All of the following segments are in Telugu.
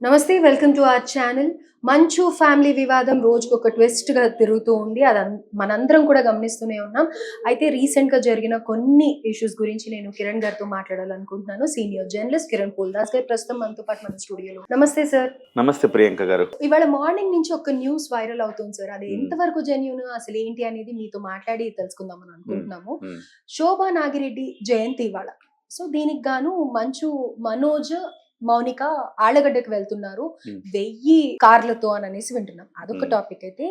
నమస్తే వెల్కమ్ టు అవర్ ఛానల్. మంచు ఫ్యామిలీ వివాదం రోజుకొక ట్విస్ట్‌గా తిరుగుతూ ఉంది. మనందరం కూడా గమనిస్తూనే ఉన్నాం. అయితే రీసెంట్‌గా జరిగిన కొన్ని ఇష్యూస్ గురించి నేను కిరణ్ గారితో మాట్లాడాలనుకుంటున్నాను. సీనియర్ జర్నలిస్ట్ కిరణ్ పూల్దాస్ గారు ప్రస్తుతం మనతో పాటు మన స్టూడియోలో. నమస్తే సార్. నమస్తే ప్రియాంక గారు. ఇవాళ మార్నింగ్ నుంచి ఒక న్యూస్ వైరల్ అవుతుంది సార్. అది హ్మ్. ఎంతవరకు జెన్యూన్, అసలు ఏంటి అనేది మీతో మాట్లాడి తెలుసుకుందామని హ్మ్. అనుకుంటున్నాము. హ్మ్. శోభా నాగిరెడ్డి జయంతి ఇవాళ. సో దీనికి గాను మనోజ్, మౌనిక ఆళ్ళగడ్డకి వెళ్తున్నారు. హ్మ్. 1000 కార్లతో అననేసి వింటున్నాం. అదొక హ్మ్. టాపిక్ అయితే.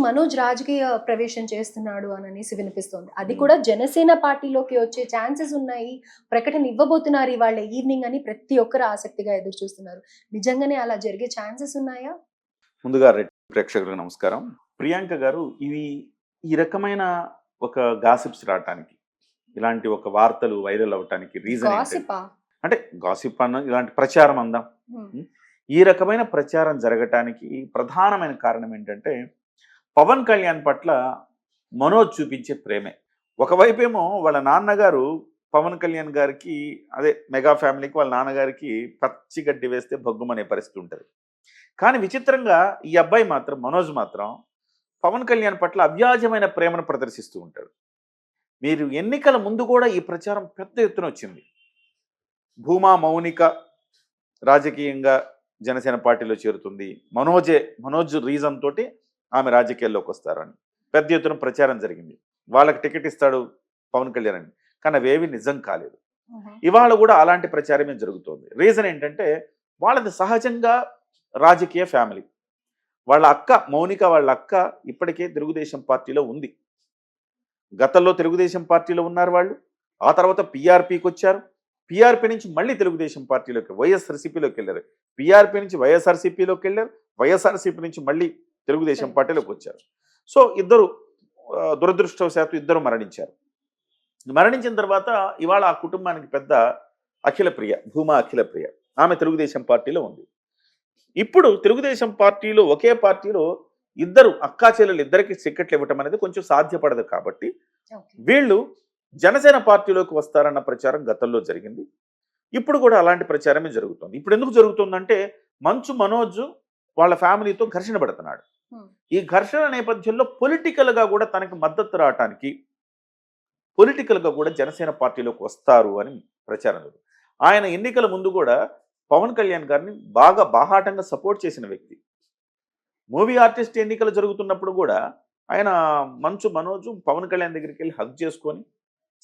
మనోజ్ రాజకీయ ప్రవేశం చేస్తున్నాడు అననేసి వినిపిస్తోంది. అది హ్మ్. కూడా జనసేన పార్టీలోకి వచ్చే ఛాన్సెస్ ఉన్నాయి. ప్రకటన ఇవ్వబోతున్నారు ఇవాళ ఈవినింగ్ అని ప్రతి ఒక్కరు ఆసక్తిగా ఎదురు చూస్తున్నారు. నిజంగానే అలా జరిగే ఛాన్సెస్ ఉన్నాయా? ముందుగా ప్రేక్షకులకు నమస్కారం. ప్రియాంక గారు, ఈ రకమైన ఒక గాసిప్స్ రావటానికి, ఇలాంటి ఒక వార్తలు వైరల్ అవ్వటానికి రీజన్ ఏంటంటే, గాసిపా? అంటే గాసిప్ అన్న ఇలాంటి ప్రచారం అందాం. హ్మ్. హ్మ్. ఈ రకమైన ప్రచారం జరగటానికి ప్రధానమైన కారణం ఏంటంటే, పవన్ కళ్యాణ్ పట్ల మనోజ్ చూపించే ప్రేమే. ఒకవైపేమో వాళ్ళ నాన్నగారు పవన్ కళ్యాణ్ గారికి, అదే మెగా ఫ్యామిలీకి వాళ్ళ నాన్నగారికి పచ్చి గడ్డి వేస్తే భగ్గుమనే పరిస్థితి ఉంటుంది. కానీ విచిత్రంగా ఈ అబ్బాయి మాత్రం, మనోజ్ మాత్రం పవన్ కళ్యాణ్ పట్ల అవ్యాజమైన ప్రేమను ప్రదర్శిస్తూ ఉంటాడు. మీరు ఎన్నికల ముందు కూడా ఈ ప్రచారం పెద్ద ఎత్తున వచ్చింది. భూమా మౌనిక రాజకీయంగా జనసేన పార్టీలో చేరుతుంది, మనోజ్ రీజన్ తోటి ఆమె రాజకీయాల్లోకి వస్తారని పెద్ద ఎత్తున ప్రచారం జరిగింది. వాళ్ళకి టికెట్ ఇస్తాడు పవన్ కళ్యాణ్ అని. కానీ అవేవి నిజం కాలేదు. ఇవాళ కూడా అలాంటి ప్రచారమే జరుగుతోంది. రీజన్ ఏంటంటే, వాళ్ళది సహజంగా రాజకీయ ఫ్యామిలీ. వాళ్ళ అక్క మౌనిక, వాళ్ళ అక్క ఇప్పటికే తెలుగుదేశం పార్టీలో ఉంది. గతంలో తెలుగుదేశం పార్టీలో ఉన్నారు వాళ్ళు. ఆ తర్వాత పీఆర్పీకి వచ్చారు. పీఆర్పీ నుంచి మళ్ళీ తెలుగుదేశం పార్టీలోకి, వైఎస్ఆర్సీపీలోకి వెళ్ళారు. పీఆర్పీ నుంచి వైఎస్ఆర్సీపీలోకి వెళ్ళారు. వైఎస్ఆర్సీపీ నుంచి మళ్ళీ తెలుగుదేశం పార్టీలోకి వచ్చారు. సో ఇద్దరు దురదృష్టవశాత్తు ఇద్దరు మరణించారు. మరణించిన తర్వాత ఇవాళ ఆ కుటుంబానికి పెద్ద అఖిలప్రియ, భూమా అఖిలప్రియ. ఆమె తెలుగుదేశం పార్టీలో ఉంది. ఇప్పుడు తెలుగుదేశం పార్టీలో, ఒకే పార్టీలో ఇద్దరు అక్కా చెల్లెలు ఇద్దరికి టికెట్లు ఇవ్వటం అనేది కొంచెం సాధ్యపడదు. కాబట్టి ఓకే. వీళ్ళు జనసేన పార్టీలోకి వస్తారన్న ప్రచారం గతంలో జరిగింది. ఇప్పుడు కూడా అలాంటి ప్రచారమే జరుగుతుంది. ఇప్పుడు ఎందుకు జరుగుతుందంటే, మనోజ్ వాళ్ళ ఫ్యామిలీతో ఘర్షణ పడుతున్నాడు. ఈ ఘర్షణ నేపథ్యంలో పొలిటికల్గా కూడా తనకి మద్దతు రావటానికి, పొలిటికల్గా కూడా జనసేన పార్టీలోకి వస్తారు అని ప్రచారం జరుగుతుంది. ఆయన ఎన్నికల ముందు కూడా పవన్ కళ్యాణ్ గారిని బాగా బాహాటంగా సపోర్ట్ చేసిన వ్యక్తి. మూవీ ఆర్టిస్ట్ ఎన్నికలు జరుగుతున్నప్పుడు కూడా ఆయన మనోజ్ పవన్ కళ్యాణ్ దగ్గరికి వెళ్ళి హగ్ చేసుకొని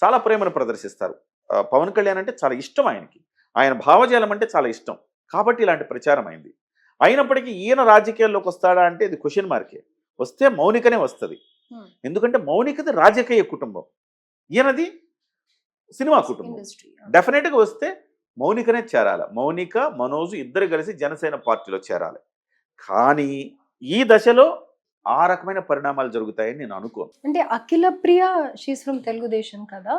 చాలా ప్రేమను ప్రదర్శిస్తారు. పవన్ కళ్యాణ్ అంటే చాలా ఇష్టం ఆయనకి. ఆయన భావజాలం అంటే చాలా ఇష్టం. కాబట్టి ఇలాంటి ప్రచారం అయింది. అయినప్పటికీ ఈయన రాజకీయాల్లోకి వస్తాడా అంటే ఇది క్వశ్చన్ మార్కే. వస్తే మౌనికనే వస్తుంది. ఎందుకంటే మౌనికది రాజకీయ కుటుంబం, ఈయనది సినిమా కుటుంబం. డెఫినెట్గా వస్తే మౌనికనే చేరాలి. మౌనిక, మనోజ్ ఇద్దరు కలిసి జనసేన పార్టీలో చేరాలి. కానీ ఈ దశలో ఆ రకమైన పరిణామాలు జరుగుతాయని నేను అనుకోను. అంటే అఖిల ప్రియ షీస్ ఫ్రమ్ తెలుగుదేశం కదా,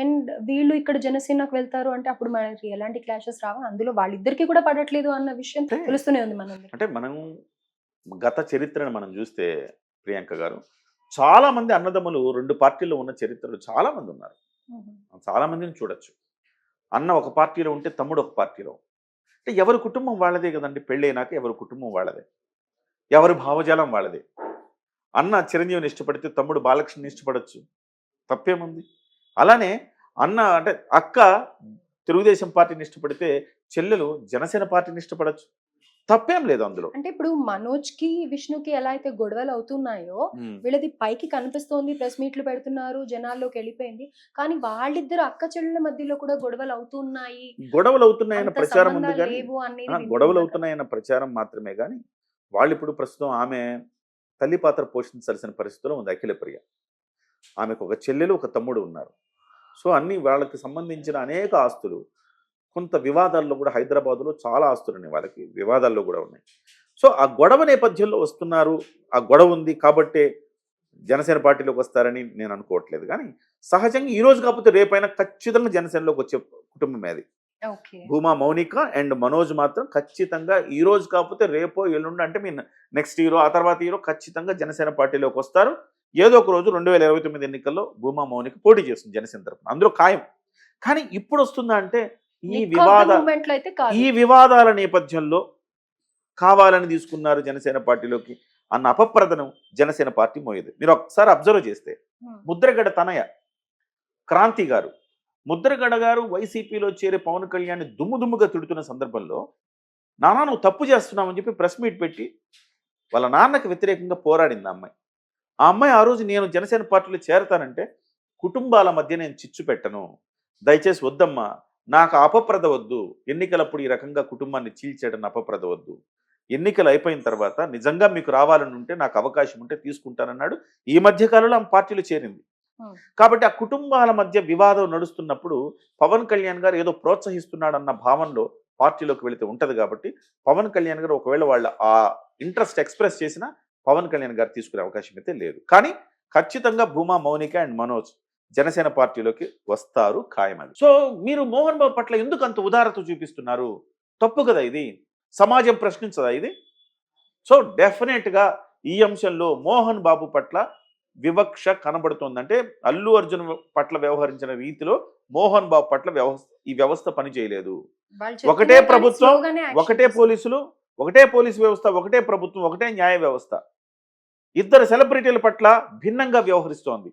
అండ్ వీళ్ళు ఇక్కడ జనసేనకు వెళ్తారు అంటే అప్పుడు మనకి ఎలాంటి క్లాషెస్ రావా? అందులో వాళ్ళిద్దరికి కూడా పడట్లేదు అన్న విషయం తెలుస్తూనే ఉంది మనందరికి. అంటే మనం గత చరిత్రను మనం చూస్తే ప్రియాంక గారు, చాలా మంది అన్నదమ్ములు రెండు పార్టీల్లో ఉన్న చరిత్రలు చాలా మంది ఉన్నారు. చాలా మందిని చూడొచ్చు. అన్న ఒక పార్టీలో ఉంటే తమ్ముడు ఒక పార్టీలో. అంటే ఎవరి కుటుంబం వాళ్ళదే కదండి. పెళ్ళైనాక ఎవరి కుటుంబం వాళ్ళదే, ఎవరి భావజాలం వాళ్ళదే. అన్న చిరంజీవిని ఇష్టపడితే తమ్ముడు బాలకృష్ణని ఇష్టపడచ్చు, తప్పేముంది? అలానే అంటే అక్క తెలుగుదేశం పార్టీని ఇష్టపడితే చెల్లెలు జనసేన పార్టీని ఇష్టపడచ్చు, తప్పేం లేదు అందులో. అంటే ఇప్పుడు మనోజ్‌కి, విష్ణుకి ఎలా అయితే గొడవలు అవుతున్నాయో, వీళ్ళది పైకి కనిపిస్తోంది, ప్రెస్ మీట్లు పెడుతున్నారు, జనాల్లోకి వెళ్ళిపోయింది. కానీ వాళ్ళిద్దరు అక్క చెల్లెల మధ్యలో కూడా గొడవలు అవుతున్నాయి, గొడవలు అవుతున్నాయన్న ప్రచారం ఉంది కానీ, లేవు అనేది గొడవలు వింటున్నాం కదా. అవుతున్నాయన్న ప్రచారం మాత్రమే కానీ, వాళ్ళు ఇప్పుడు ప్రస్తుతం ఆమె తల్లి పాత్ర పోషించాల్సిన పరిస్థితిలో ఉంది అఖిలప్రియ. ఆమెకు ఒక చెల్లెలు, ఒక తమ్ముడు ఉన్నారు. సో అన్ని వాళ్ళకి సంబంధించిన అనేక ఆస్తులు, కొంత వివాదాల్లో కూడా, హైదరాబాద్లో చాలా ఆస్తులు ఉన్నాయి వాళ్ళకి, వివాదాల్లో కూడా ఉన్నాయి. సో ఆ గొడవ నేపథ్యంలో వస్తున్నారు. ఆ గొడవ ఉంది కాబట్టే జనసేన పార్టీలోకి వస్తారని నేను అనుకోవట్లేదు. కానీ సహజంగా ఈ రోజు కాకపోతే రేపైనా ఖచ్చితంగా జనసేనలోకి వచ్చే కుటుంబమే అది. భూమా మౌనిక అండ్ మనోజ్ మాత్రం ఖచ్చితంగా ఈ రోజు కాకపోతే రేపో ఎల్లుండి, అంటే మీ నెక్స్ట్ ఇయర్, ఆ తర్వాత ఇయర్ ఖచ్చితంగా జనసేన పార్టీలోకి వస్తారు. ఏదో ఒక రోజు 2029 ఎన్నికల్లో భూమా మౌనిక పోటీ చేస్తుంది జనసేన తరఫున, అందులో ఖాయం. కానీ ఇప్పుడు వస్తుందా అంటే, ఈ వివాదాల నేపథ్యంలో కావాలని తీసుకున్నారు జనసేన పార్టీలోకి అన్న అపప్రదను జనసేన పార్టీ మోయేది. మీరు ఒకసారి అబ్జర్వ్ చేస్తే ముద్రగడ తనయ క్రాంతి గారు, ముద్రగడ గారు వైసీపీలో చేరే పవన్ కళ్యాణ్ని దుమ్ముగా తిడుతున్న సందర్భంలో నాన్న నువ్వు తప్పు చేస్తున్నావని చెప్పి ప్రెస్ మీట్ పెట్టి వాళ్ళ నాన్నకి వ్యతిరేకంగా పోరాడింది ఆ అమ్మాయి. ఆ అమ్మాయి ఆ రోజు నేను జనసేన పార్టీలో చేరతానంటే కుటుంబాల మధ్య నేను చిచ్చు పెట్టను, దయచేసి వద్దమ్మా, నాకు అపప్రద వద్దు, ఎన్నికలప్పుడు ఈ రకంగా కుటుంబాన్ని చీల్చేయడం అపప్రద వద్దు, ఎన్నికలు అయిపోయిన తర్వాత నిజంగా మీకు రావాలని ఉంటే నాకు అవకాశం ఉంటే తీసుకుంటానన్నాడు. ఈ మధ్య కాలంలో ఆమె పార్టీలో చేరింది. కాబట్టి ఆ కుటుంబాల మధ్య వివాదం నడుస్తున్నప్పుడు పవన్ కళ్యాణ్ గారు ఏదో ప్రోత్సహిస్తున్నాడన్న భావనలో పార్టీలోకి వెళితే ఉంటది. కాబట్టి పవన్ కళ్యాణ్ గారు ఒకవేళ వాళ్ళ ఆ ఇంట్రెస్ట్ ఎక్స్ప్రెస్ చేసినా పవన్ కళ్యాణ్ గారు తీసుకునే అవకాశం అయితే లేదు. కానీ ఖచ్చితంగా భూమా, మౌనిక అండ్ మనోజ్ జనసేన పార్టీలోకి వస్తారు ఖాయమది. సో మీరు మోహన్ బాబు పట్ల ఎందుకు అంత ఉదారత చూపిస్తున్నారు? తప్పు కదా ఇది, సమాజం ప్రశ్నించదా ఇది? సో డెఫినెట్గా ఈ అంశంలో మోహన్ బాబు పట్ల వివక్ష కనబడుతోంది. అంటే అల్లు అర్జున్ పట్ల వ్యవహరించిన రీతిలో మోహన్ బాబు పట్ల ఈ వ్యవస్థ పని చేయలేదు. ఒకటే ప్రభుత్వం, ఒకటే పోలీసులు, ఒకటే పోలీసు వ్యవస్థ, ఒకటే ప్రభుత్వం, ఒకటే న్యాయ వ్యవస్థ ఇద్దరు సెలబ్రిటీల పట్ల భిన్నంగా వ్యవహరిస్తోంది.